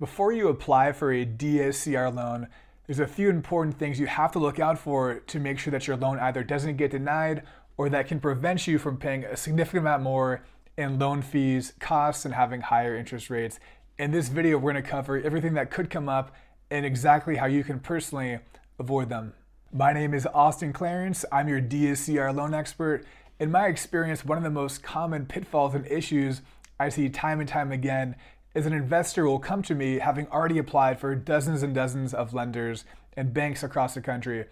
Before you apply for a DSCR loan, there's a few important things you have to look out for to make sure that your loan either doesn't get denied or that can prevent you from paying a significant amount more in loan fees, costs, and having higher interest rates. In this video, we're going to cover everything that could come up and exactly how you can personally avoid them. My name is Austin Clarence. I'm your DSCR loan expert. In my experience, one of the most common pitfalls and issues I see time and time again is an investor will come to me having already applied for dozens and dozens of lenders and banks across the country.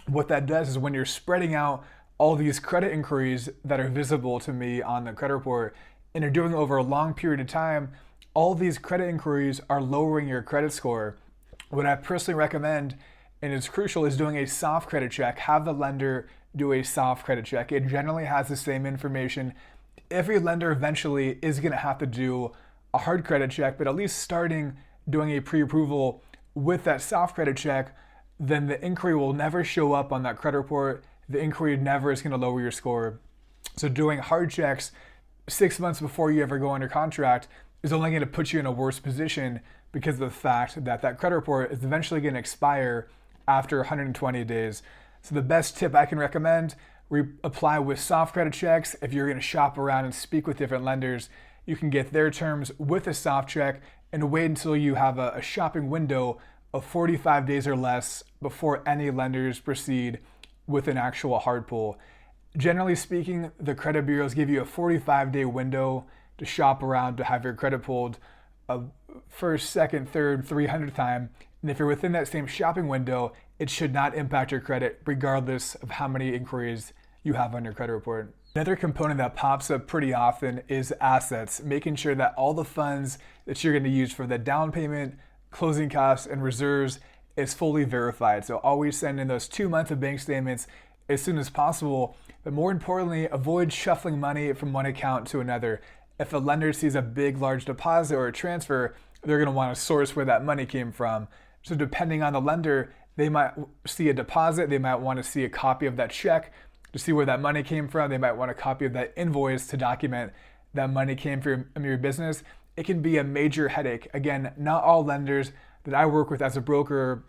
What that does is when you're spreading out all these credit inquiries that are visible to me on the credit report and you're doing over a long period of time, all these credit inquiries are lowering your credit score. What I personally recommend, and it's crucial, is doing a soft credit check. Have the lender do a soft credit check. It generally has the same information. Every lender eventually is going to have to do a hard credit check, but at least starting doing a pre-approval with that soft credit check, then the inquiry will never show up on that credit report. The inquiry never is going to lower your score. So doing hard checks 6 months before you ever go under contract is only going to put you in a worse position because of the fact that that credit report is eventually going to expire after 120 days. So the best tip I can recommend, apply with soft credit checks. If you're going to shop around and speak with different lenders, you can get their terms with a soft check and wait until you have a shopping window of 45 days or less before any lenders proceed with an actual hard pull. Generally speaking, the credit bureaus give you a 45-day window to shop around to have your credit pulled first, second, third, 300th time. And if you're within that same shopping window, it should not impact your credit regardless of how many inquiries you have on your credit report. Another component that pops up pretty often is assets, making sure that all the funds that you're going to use for the down payment, closing costs, and reserves is fully verified. So always send in those 2 months of bank statements as soon as possible. But more importantly, avoid shuffling money from one account to another. If a lender sees a big, large deposit or a transfer, they're going to want to source where that money came from. So depending on the lender, they might see a deposit, they might want to see a copy of that check to see where that money came from. They might want a copy of that invoice to document that money came from your business. It can be a major headache. Again, not all lenders that I work with as a broker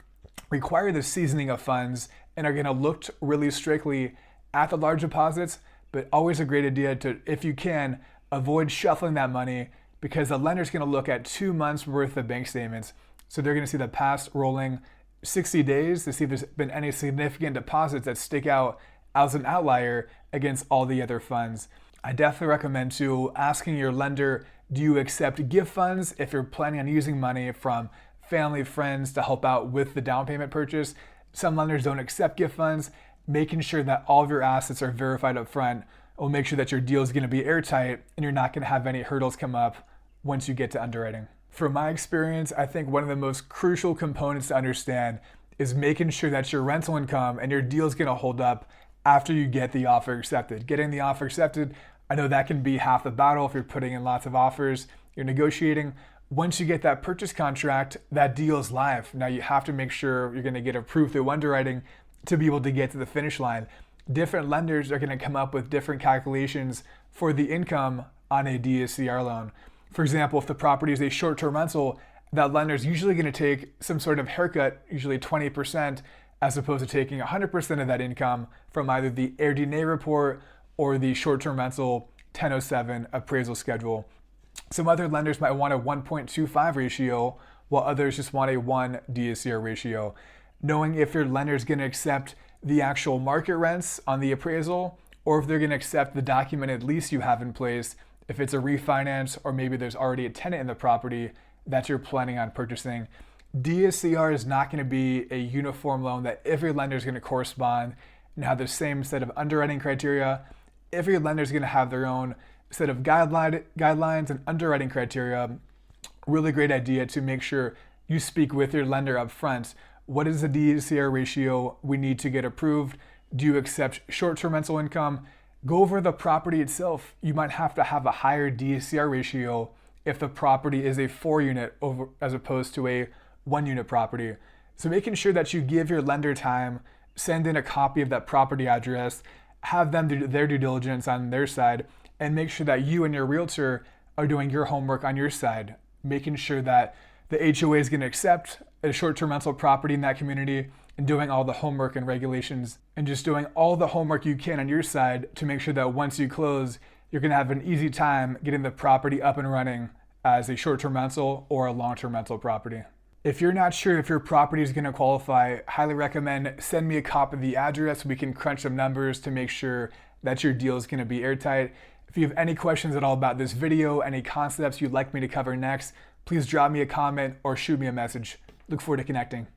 require the seasoning of funds and are going to look really strictly at the large deposits, but always a great idea to, if you can, avoid shuffling that money because the lender's going to look at 2 months worth of bank statements. So they're going to see the past rolling 60 days to see if there's been any significant deposits that stick out as an outlier against all the other funds. I definitely recommend asking your lender, do you accept gift funds if you're planning on using money from family, friends to help out with the down payment purchase? Some lenders don't accept gift funds. Making sure that all of your assets are verified up front will make sure that your deal is going to be airtight and you're not going to have any hurdles come up once you get to underwriting. From my experience, I think one of the most crucial components to understand is making sure that your rental income and your deal is going to hold up after you get the offer accepted. Getting the offer accepted, I know that can be half the battle if you're putting in lots of offers, you're negotiating. Once you get that purchase contract, that deal is live. Now you have to make sure you're going to get approved through underwriting to be able to get to the finish line. Different lenders are going to come up with different calculations for the income on a DSCR loan. For example, if the property is a short-term rental, that lender is usually going to take some sort of haircut, usually 20%, as opposed to taking 100% of that income from either the AirDNA report or the short-term rental 1007 appraisal schedule. Some other lenders might want a 1.25 ratio, while others just want a 1 DSCR ratio. Knowing if your lender is going to accept the actual market rents on the appraisal, or if they're going to accept the documented lease you have in place, if it's a refinance or maybe there's already a tenant in the property that you're planning on purchasing. DSCR is not going to be a uniform loan that every lender is going to correspond and have the same set of underwriting criteria. Every lender is going to have their own set of guidelines and underwriting criteria. Really great idea to make sure you speak with your lender up front. What is the DSCR ratio we need to get approved? Do you accept short-term rental income? Go over the property itself. You might have to have a higher DSCR ratio if the property is a 4-unit as opposed to a 1-unit property. So making sure that you give your lender time, send in a copy of that property address, have them do their due diligence on their side, and make sure that you and your realtor are doing your homework on your side, making sure that the HOA is going to accept a short-term rental property in that community, and doing all the homework and regulations, and just doing all the homework you can on your side to make sure that once you close, you're going to have an easy time getting the property up and running as a short-term rental or a long-term rental property. If you're not sure if your property is going to qualify, highly recommend send me a copy of the address. We can crunch some numbers to make sure that your deal is going to be airtight. If you have any questions at all about this video, any concepts you'd like me to cover next, please drop me a comment or shoot me a message. Look forward to connecting.